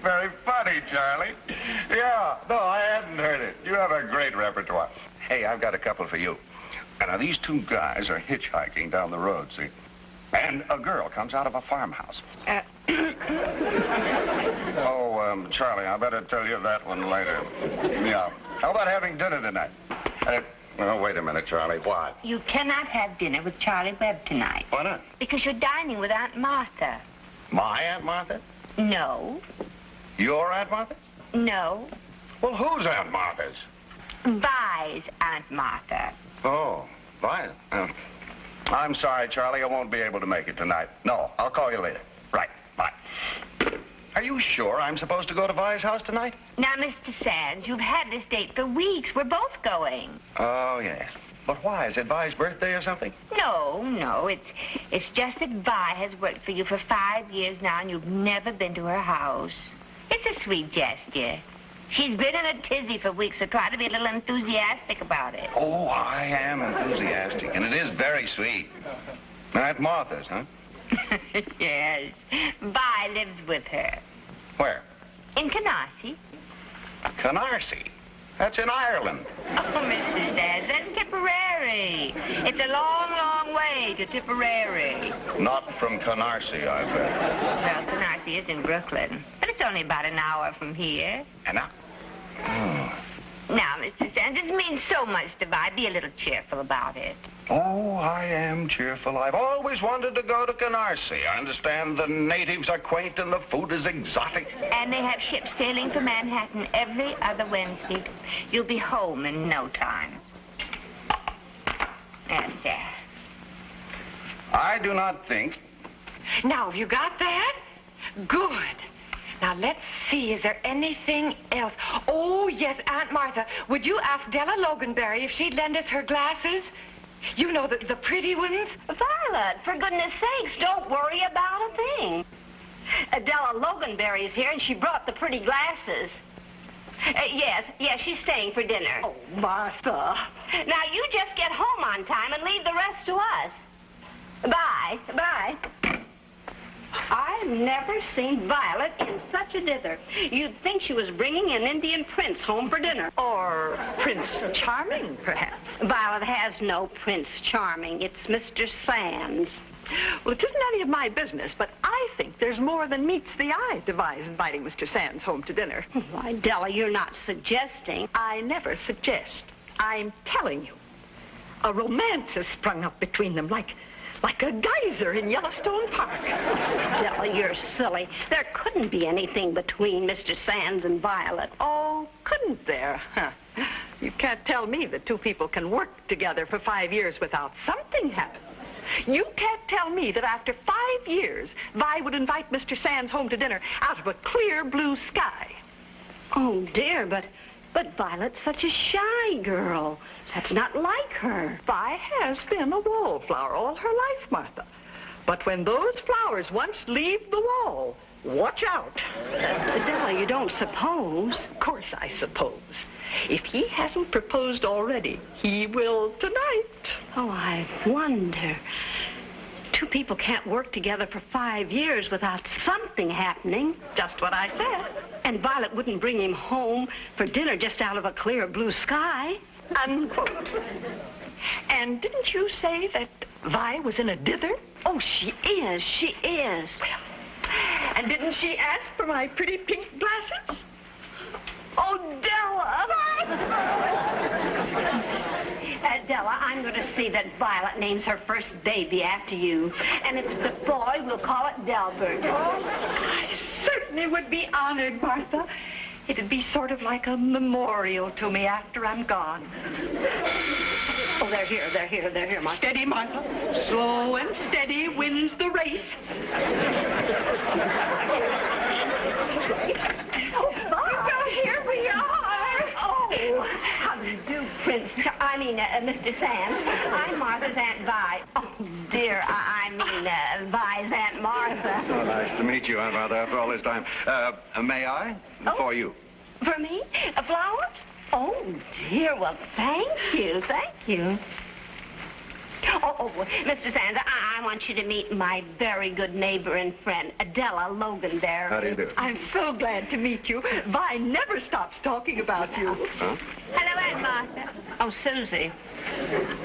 Very funny, Charlie. Yeah, no, I hadn't heard it. You have a great repertoire. Hey, I've got a couple for you. Now, these two guys are hitchhiking down the road, see? And a girl comes out of a farmhouse. Charlie, I better tell you that one later. Yeah. How about having dinner tonight? Oh, wait a minute, Charlie. What? You cannot have dinner with Charlie Webb tonight. Why not? Because you're dining with Aunt Martha. My Aunt Martha? No. Your Aunt Martha? No. Well, whose Aunt Martha's? Vi's Aunt Martha. Oh, Vi. I'm sorry, Charlie. I won't be able to make it tonight. No, I'll call you later. Right. Bye. Are you sure I'm supposed to go to Vi's house tonight? Now, Mr. Sands, you've had this date for weeks. We're both going. Oh, yes. But why? Is it Vi's birthday or something? No. It's just that Vi has worked for you for 5 years now, and you've never been to her house. It's a sweet gesture. She's been in a tizzy for weeks, so try to be a little enthusiastic about it. Oh, I am enthusiastic, and it is very sweet. Aunt Martha's, huh? Yes. Vi lives with her. Where? In Canarsie. Canarsie? That's in Ireland. Oh, Mr. Sands, that's Tipperary. It's a long, long way to Tipperary. Not from Canarsie, I bet. Well, Canarsie is in Brooklyn, but it's only about an hour from here. And now? Now, Mr. Sands, this means so much to Vi. Be a little cheerful about it. Oh, I am cheerful. I've always wanted to go to Canarsie. I understand the natives are quaint and the food is exotic. And they have ships sailing for Manhattan every other Wednesday. You'll be home in no time. Yes, sir. I do not think... Now, have you got that? Good. Now, let's see. Is there anything else? Oh, yes, Aunt Martha. Would you ask Della Loganberry if she'd lend us her glasses? You know, the pretty ones? Violet, for goodness sakes, don't worry about a thing. Della Loganberry's here, and she brought the pretty glasses. Yes, she's staying for dinner. Oh, Martha. Now, you just get home on time and leave the rest to us. Bye. I've never seen Violet in such a dither. You'd think she was bringing an Indian prince home for dinner. Or Prince Charming, perhaps. Violet has no Prince Charming. It's Mr. Sands. Well, it isn't any of my business, but I think there's more than meets the eye to Vi's inviting Mr. Sands home to dinner. Why, Della, you're not suggesting. I never suggest. I'm telling you. A romance has sprung up between them like a geyser in Yellowstone Park. Della, you're silly. There couldn't be anything between Mr. Sands and Violet. Oh, couldn't there? Huh. You can't tell me that two people can work together for 5 years without something happening. You can't tell me that after 5 years, Vi would invite Mr. Sands home to dinner out of a clear blue sky. Oh, dear, but Violet's such a shy girl. That's not like her. Vi has been a wallflower all her life, Martha. But when those flowers once leave the wall, watch out. Della, you don't suppose? Of course I suppose. If he hasn't proposed already, he will tonight. Oh, I wonder. Two people can't work together for 5 years without something happening. Just what I said. And Violet wouldn't bring him home for dinner just out of a clear blue sky. Unquote. And didn't you say that Vi was in a dither? Oh, she is. She is. And didn't she ask for my pretty pink glasses? Oh, Della! Della, I'm going to see that Violet names her first baby after you. And if it's a boy, we'll call it Delbert. Oh, I certainly would be honored, Martha. It'd be sort of like a memorial to me after I'm gone. Oh, they're here, Martha. Steady, Martha. Slow and steady wins the race. Oh, well, here we are. Oh, how do you do, Mr. Sands. I'm Martha's Aunt Vi. Oh, dear, Vi's Aunt Martha. So nice to meet you, Aunt Martha, after all this time. May I? Oh. For you. For me? Flowers? Oh, dear, well, thank you. Oh, Mr. Sands, I want you to meet my very good neighbor and friend, Adela Logan there. How do you do? I'm so glad to meet you. Vi never stops talking about you. Huh? Hello, Aunt Martha. Oh, Susie.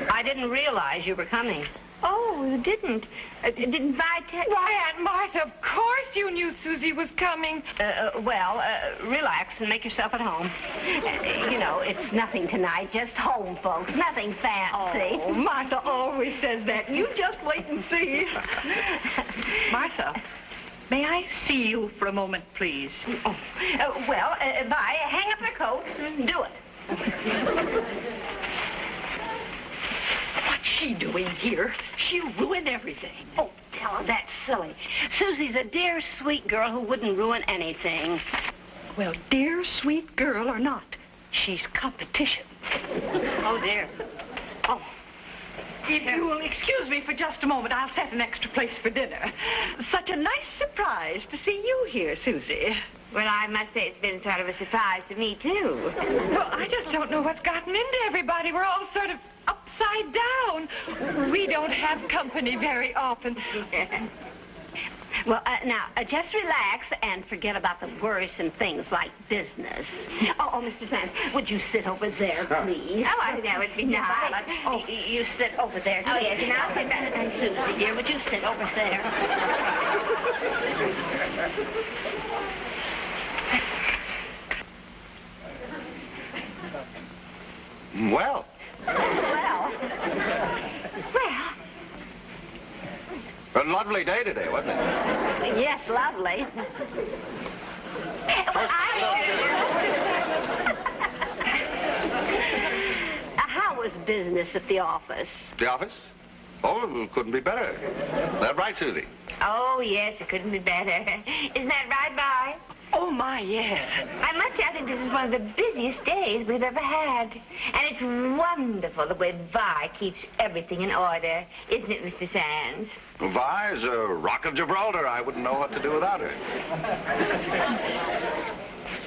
I didn't realize you were coming. Oh, you didn't? Didn't Vi tell you? Why, Aunt Martha, of course you knew Susie was coming. Relax and make yourself at home. You know, it's nothing tonight, just home, folks. Nothing fancy. Oh, Martha always says that. You just wait and see. Martha, may I see you for a moment, please? Vi, hang up your coat and do it. What's she doing here? She'll ruin everything. Oh, tell her that's silly. Susie's a dear, sweet girl who wouldn't ruin anything. Well, dear, sweet girl or not, she's competition. Oh, dear. Oh. If you will excuse me for just a moment, I'll set an extra place for dinner. Such a nice surprise to see you here, Susie. Well, I must say it's been sort of a surprise to me, too. Well, I just don't know what's gotten into everybody. We're all sort of upside down. We don't have company very often. Well, now, just relax and forget about the worrisome things like business. Oh, Mr. Sands, would you sit over there, please? Oh, that would be nice. Oh, you sit over there. Oh, yes, and I'll sit back. And Susie, dear, would you sit over there? Well. A lovely day today, wasn't it? Yes, lovely. How was business at the office? The office? Oh, it couldn't be better. That right, Susie? Oh, yes, it couldn't be better. Isn't that right, Vi? Oh, my, yes. I must say, I think this is one of the busiest days we've ever had. And it's wonderful the way Vi keeps everything in order. Isn't it, Mr. Sands? Vi is a rock of Gibraltar. I wouldn't know what to do without her.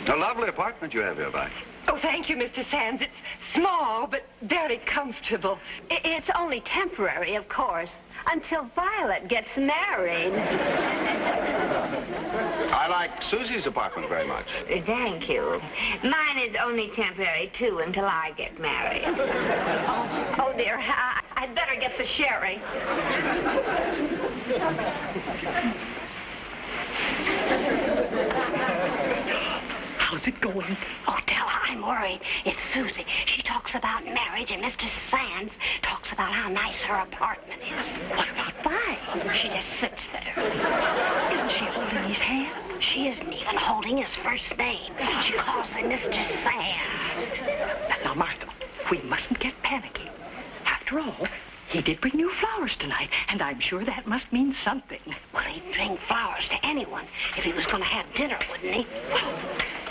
A lovely apartment you have here, Vi. Oh, thank you, Mr. Sands. It's small, but very comfortable. It's only temporary, of course, until Violet gets married. I like Susie's apartment very much. Thank you. Mine is only temporary, too, until I get married. Oh, dear, I'd better get the sherry. How's it going? Oh, tell her I'm worried. It's Susie. She talks about marriage, and Mr. Sands talks about how nice her apartment is. What about Vi? She just sits there. Isn't she holding his hand? She isn't even holding his first name. She calls him Mr. Sands. Now, Martha, we mustn't get panicky. After all, he did bring you flowers tonight, and I'm sure that must mean something. Well, he'd bring flowers to anyone if he was going to have dinner, wouldn't he? Well,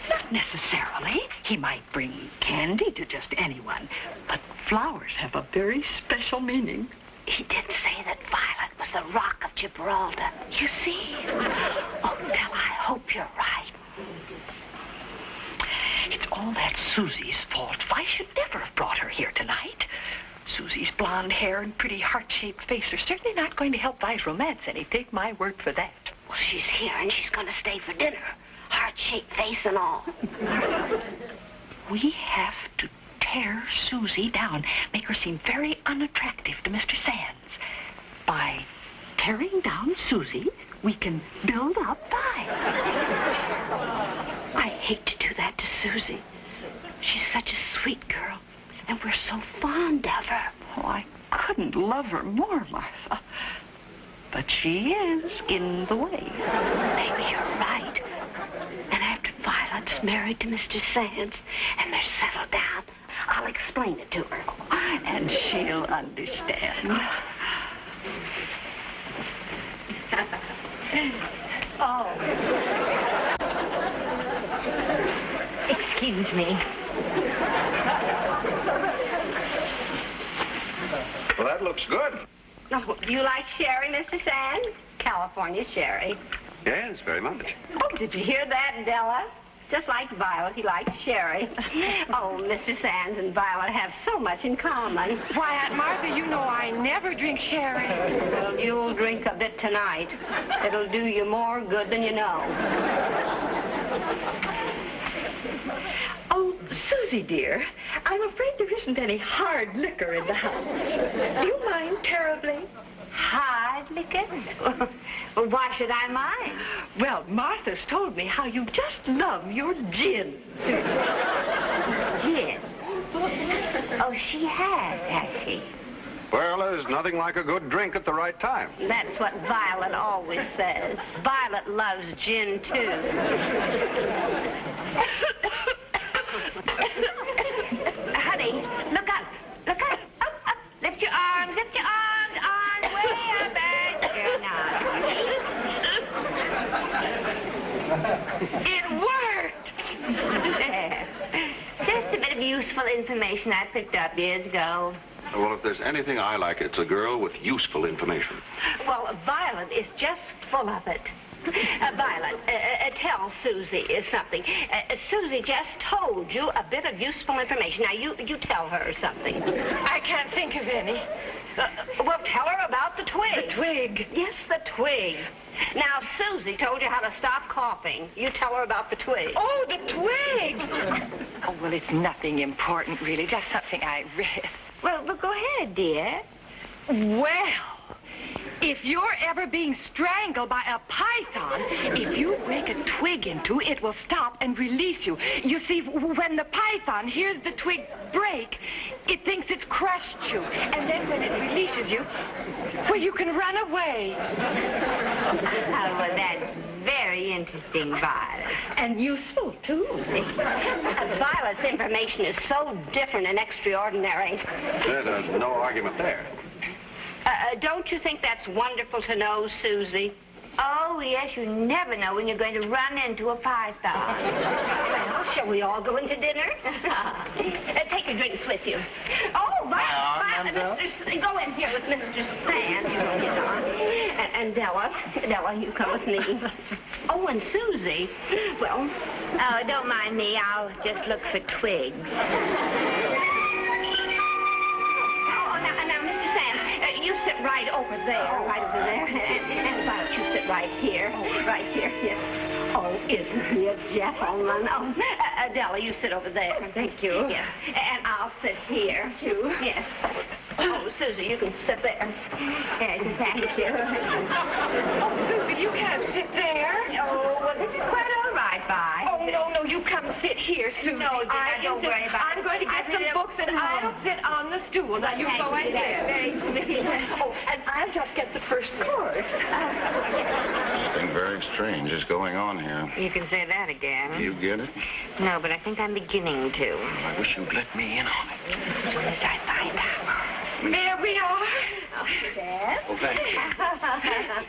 not necessarily. He might bring candy to just anyone, but flowers have a very special meaning. He did say that Violet was the rock of Gibraltar. You see? Oh, Dell, I hope you're right. It's all that Susie's fault. Vi should never have brought her here tonight. Susie's blonde hair and pretty heart-shaped face are certainly not going to help Vi's romance any. Take my word for that. Well, she's here, and she's going to stay for dinner. Heart-shaped face and all. We have to tear Susie down, make her seem very unattractive to Mr. Sands. By tearing down Susie, we can build up Vi. I hate to do that to Susie. She's such a sweet girl, and we're so fond of her. Oh, I couldn't love her more, Martha. But she is in the way. Maybe you're right. And after Violet's married to Mr. Sands and they're settled down, I'll explain it to her. And she'll understand. Oh. Excuse me. Well, that looks good. Oh, do you like sherry, Mr. Sands? California sherry. Yes, very much. Oh, did you hear that, Della? just like Violet. He likes sherry. Oh, Mr. Sands and Violet have so much in common. Why, Aunt Martha, you know I never drink sherry. Well, you'll drink a bit tonight. It'll do you more good than you know. Oh, Susie, dear, I'm afraid there isn't any hard liquor in the house. Do you mind terribly? Hard liquor? Well, why should I mind? Well, Martha's told me how you just love your gin, Susie. Gin? Oh, she has she? Well, there's nothing like a good drink at the right time. That's what Violet always says. Violet loves gin, too. Honey, look up. Look up. Up, up. Lift your arms. Lift your arms. Arms way up. There now. It worked! Just a bit of useful information I picked up years ago. Well, if there's anything I like, it's a girl with useful information. Well, Violet is just full of it. Violet, tell Susie something. Susie just told you a bit of useful information. Now, you tell her something. I can't think of any. Well, tell her about the twig. The twig. Yes, the twig. Now, Susie told you how to stop coughing. You tell her about the twig. Oh, the twig! Oh, well, it's nothing important, really. Just something I read. Well, go ahead, dear. Well, if you're ever being strangled by a python, if you break a twig in two, it will stop and release you. You see, when the python hears the twig break, it thinks it's crushed you. And then when it releases you, well, you can run away. Oh, well, that's very interesting, Violet. And useful, too. Violet's information is so different and extraordinary. There's no argument there. Don't you think that's wonderful to know, Susie? Oh, yes, you never know when you're going to run into a python. Well, shall we all go into dinner? Take your drinks with you. Oh, Violet, go in here with Mr. Sand. You know, get on. And Della, you come with me. Oh, and Susie. Well, Oh, don't mind me. I'll just look for twigs. now, Mr. Sand, you sit right over there, and Violet, you sit right here, yes. Oh, isn't he a gentleman? Oh, Adela, you sit over there. Thank you. Yes, and I'll sit here. You? Yes. Oh, Susie, you can sit there. Yes, thank you. Oh, Susie, you can't sit there. Oh, well, this is quite all right, Vi. Oh, no, you come sit here, Susie. No, dear, don't worry about it. I'm going to get some books, and I'll sit on the stool. Now, you go in there. Very sweet. Oh, and I'll just get the first course. Something very strange is going on here. You can say that again. You get it? No, but I think I'm beginning to. I wish you'd let me in on it. As soon as I find out. There we are. Well, thank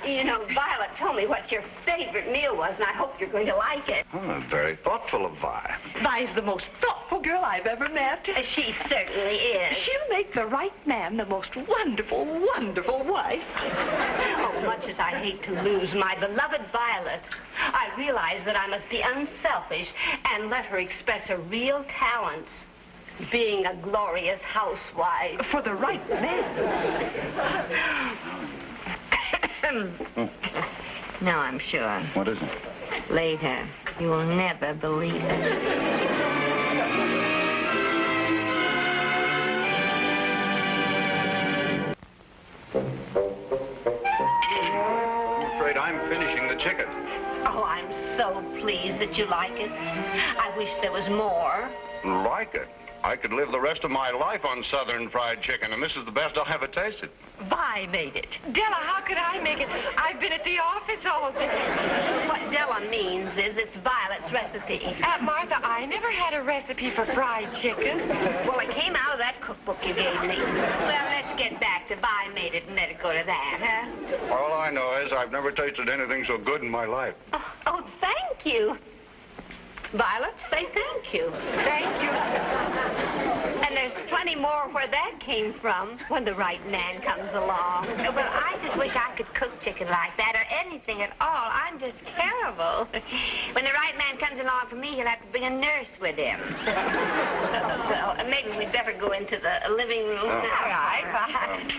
you. You know, Violet told me what your favorite meal was, and I hope you're going to like it. Oh, very thoughtful of Vi. Vi's the most thoughtful girl I've ever met. She certainly is. She'll make the right man the most wonderful, wonderful wife. Oh, much as I hate to lose my beloved Violet, I realize that I must be unselfish and let her express her real talents. Being a glorious housewife. For the right man. No, I'm sure. What is it? Later. You will never believe it. I'm afraid I'm finishing the chicken. Oh, I'm so pleased that you like it. I wish there was more. Like it? I could live the rest of my life on Southern fried chicken, and this is the best I'll ever tasted. Vi made it. Della, how could I make it? I've been at the office all day. What Della means is it's Violet's recipe. Aunt Martha, I never had a recipe for fried chicken. Well, it came out of that cookbook you gave me. Well, let's get back to Vi made it and let it go to that, huh? All I know is I've never tasted anything so good in my life. Oh, thank you. Violet, say thank you. Thank you. And there's plenty more where that came from when the right man comes along. Well, I just wish I could cook chicken like that or anything at all. I'm just terrible. When the right man comes along for me, he'll have to bring a nurse with him. Well, maybe we'd better go into the living room. All right, fine.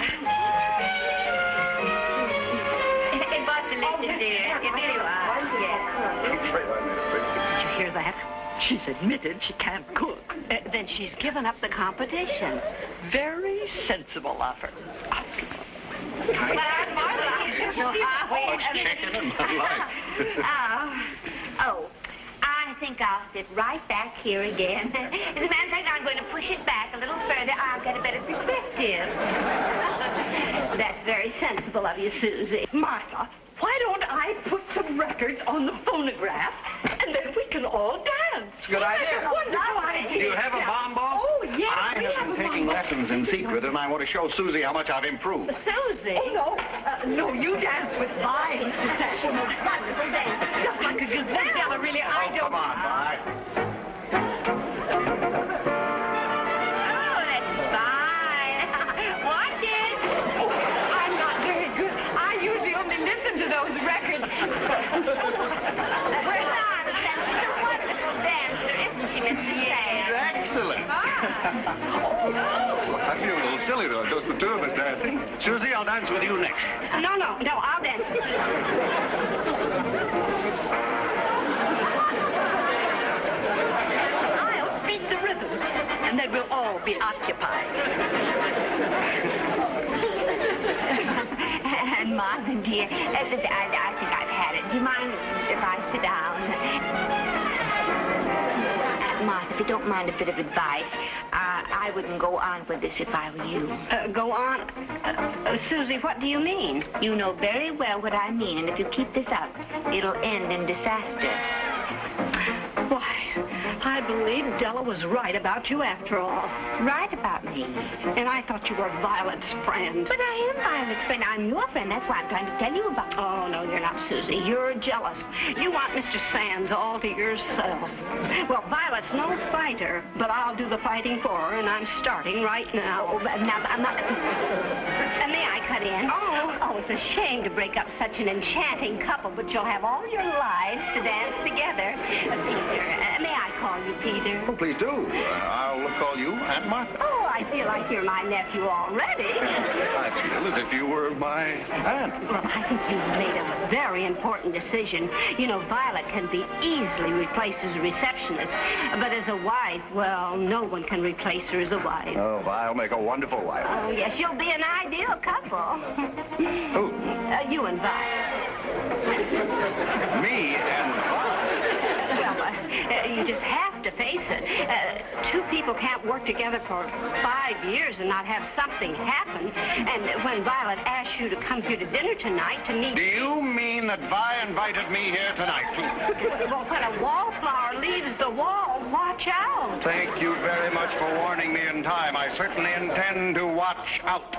It was delicious, dear. It really was, yes. Did you hear that? She's admitted she can't cook. Then she's given up the competition. Very sensible of her. But I'm more than Chicken in my life. Oh, I think I'll sit right back here again. As a matter of fact, I'm going to push it back a little further. I'll get a better perspective. That's very sensible of you, Susie. Martha, why don't I put some records on the phonograph, and then we can all dance? Good idea. That's a wonderful idea. Do you have a bonbon? Oh, yes, I have been taking lessons in secret, and I want to show Susie how much I've improved. Susie? Oh, no, you dance with Vi, Mr. Session. Wonderful dance. Just like a gazelle, really. I don't... Come on, Vi. Oh, that's fine. Watch it. Oh, I'm not very good. I usually only listen to those records. Well, she's a wonderful dancer, isn't she, Mr. Sam? Excellent. I feel a little silly, though. Just the two of us dancing. Susie, I'll dance with you next. No, I'll dance with you. I'll beat the rhythm, and then we'll all be occupied. And Martha, dear, I think I've had it. Do you mind if I sit down? Martha, if you don't mind a bit of advice, I wouldn't go on with this if I were you. Go on. Susie, what do you mean? You know very well what I mean, and if you keep this up, it'll end in disaster. Why, I believe Della was right about you after all. Right about me. And I thought you were Violet's friend. But I am Violet's friend. I'm your friend. That's why I'm trying to tell you about it. Oh, no, you're not, Susie. You're jealous. You want Mr. Sands all to yourself. Well, Violet's no fighter, but I'll do the fighting for her, and I'm starting right now. Oh, now, I'm not... may I cut in? Oh, it's a shame to break up such an enchanting couple, but you'll have all your lives to dance together. Peter, may I call you Peter? Oh, please do. I'll call you Aunt Martha. Oh, I feel like you're my nephew already. I feel as if you were my aunt. Well, I think you've made a very important decision. You know, Violet can be easily replaced as a receptionist, but as a wife, well, no one can replace her as a wife. Oh, I'll make a wonderful wife. Oh, yes, you'll be an ideal couple. Who? You and Vi. Me and Vi? Well, you just have to face it. Two people can't work together for 5 years and not have something happen. And when Violet asked you to come here to dinner tonight to meet... Do you mean that Vi invited me here tonight, too? Well, when a wallflower leaves the wall, watch out. Thank you very much for warning me in time. I certainly intend to watch out.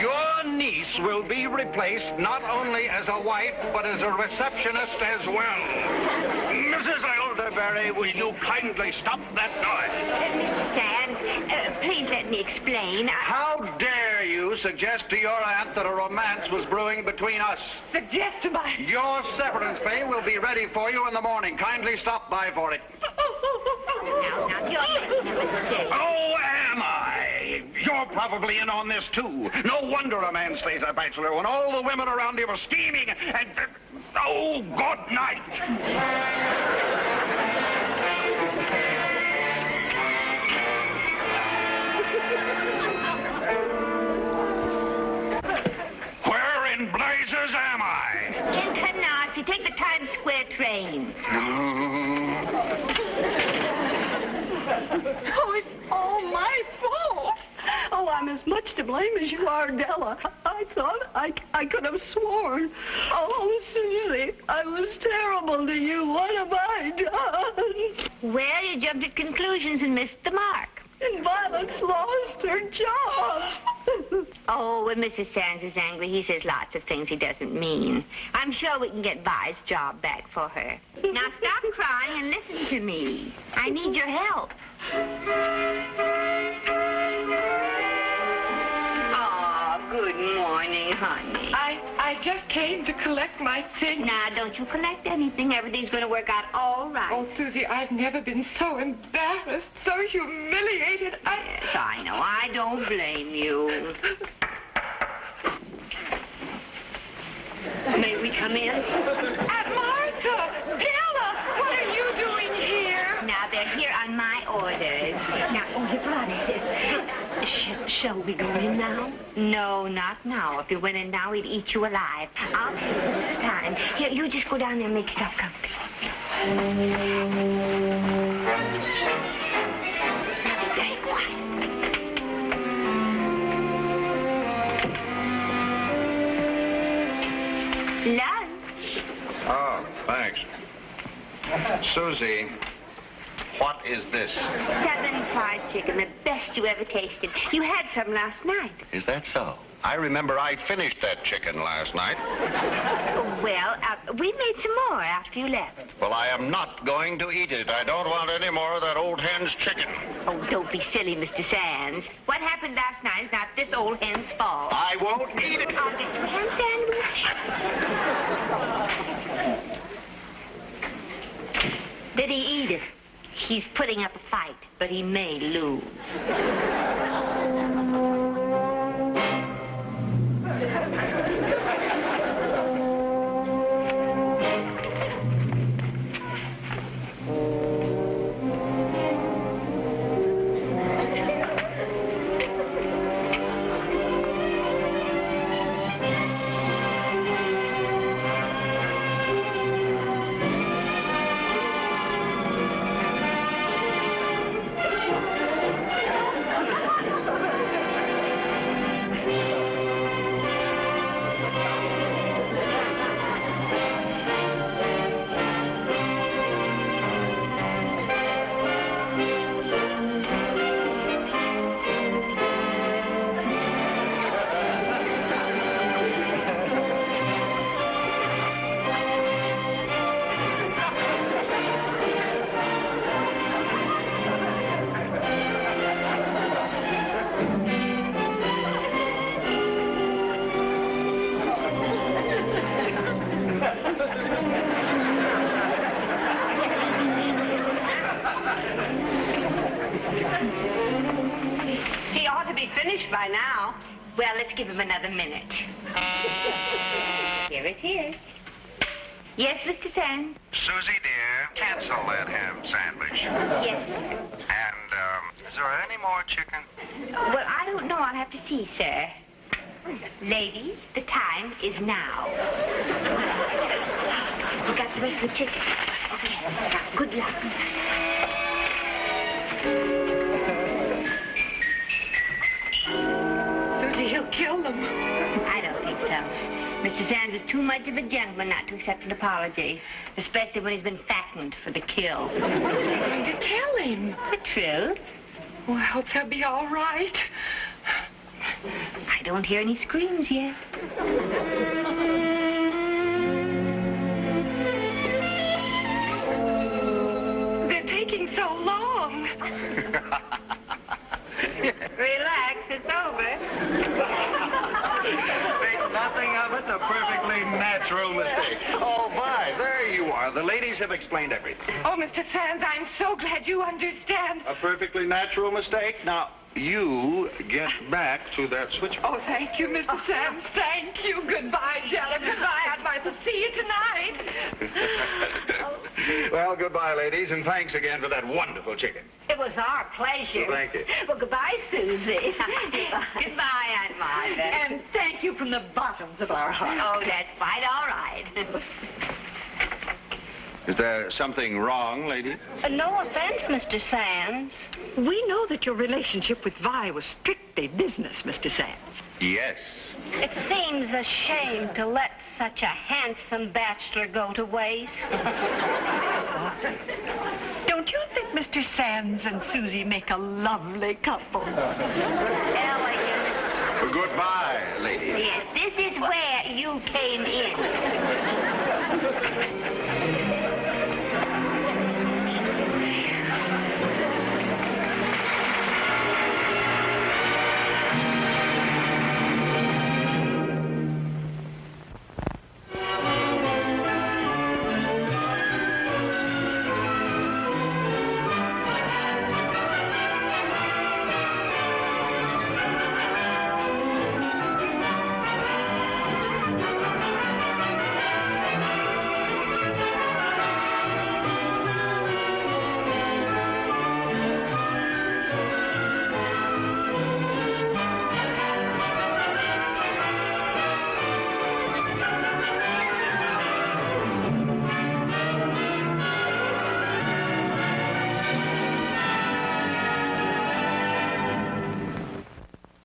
Your niece will be replaced not only as a wife, but as a receptionist as well. Mrs. Elderberry, will you kindly stop that noise? Mr. Sands, please let me explain. How dare you suggest to your aunt that a romance was brewing between us? Suggest to my... Your severance pay will be ready for you in the morning. Kindly stop by for it. Now, you're making a mistake. Oh, am I? You're probably in on this, too. No wonder a man stays a bachelor when all the women around him are scheming and... oh, good night. Where in blazes am I? In Canarsie, take the Times Square train. Oh, it's all my fault. Oh, I'm as much to blame as you are, Della. I thought I could have sworn. Oh, Susie, I was terrible to you. What have I done? Well, you jumped at conclusions and missed the mark. And Violet's lost her job. Oh, when Mrs. Sands is angry, he says lots of things he doesn't mean. I'm sure we can get Vi's job back for her. Now stop crying and listen to me. I need your help. Oh, good morning, honey. I just came to collect my things. Now, don't you collect anything. Everything's going to work out all right. Oh, Susie, I've never been so embarrassed, so humiliated. Yes, I know. I don't blame you. May we come in? Aunt Martha! Della! What are you doing here? Now, they're here on my orders. Now, oh, you brought it. Shall we go in now? No, not now. If you went in now, we'd eat you alive. I'll tell you this time. Here, you just go down there and make yourself comfortable. Now, be very quiet. Lunch. Oh, thanks. Susie, what is this? Southern fried chicken, the best you ever tasted. You had some last night. Is that so? I remember I finished that chicken last night. Well, we made some more after you left. Well, I am not going to eat it. I don't want any more of that old hen's chicken. Oh, don't be silly, Mr. Sands. What happened last night is not this old hen's fault. I won't eat it. I'll get you a ham sandwich. Did he eat it? He's putting up a fight, but he may lose. He ought to be finished by now. Well, let's give him another minute. Here it is. Yes, Mr. Sands? Susie, dear, cancel that ham sandwich. Yes. And, is there any more chicken? Well, I don't know. I'll have to see, sir. Ladies, the time is now. You got the rest of the chicken? Okay. Now, good luck. Susie, he'll kill them. I don't think so. Mr. Sands is too much of a gentleman not to accept an apology, especially when he's been fattened for the kill. They're going to kill him. The truth? Oh, I hope they'll be all right. I don't hear any screams yet. They're taking so long. Relax, it's over. Think nothing of it. A perfectly natural mistake. Oh, Vi, there you are. The ladies have explained everything. Oh, Mr. Sands, I'm so glad you understand. A perfectly natural mistake. Now, you get back to that switch. Oh, thank you, Mr. Sands. Thank you. Goodbye, Della. Goodbye, Aunt Martha. See you tonight. Well, goodbye, ladies, and thanks again for that wonderful chicken. It was our pleasure. Well, thank you. Well, goodbye, Susie. Goodbye, Aunt Martha. And thank you from the bottoms of our hearts. Oh, that's quite all right. Is there something wrong, lady? No offense, Mr. Sands. We know that your relationship with Vi was strictly business, Mr. Sands. Yes. It seems a shame to let such a handsome bachelor go to waste. Don't you think Mr. Sands and Susie make a lovely couple? Elegant, Yes, this is where you came in.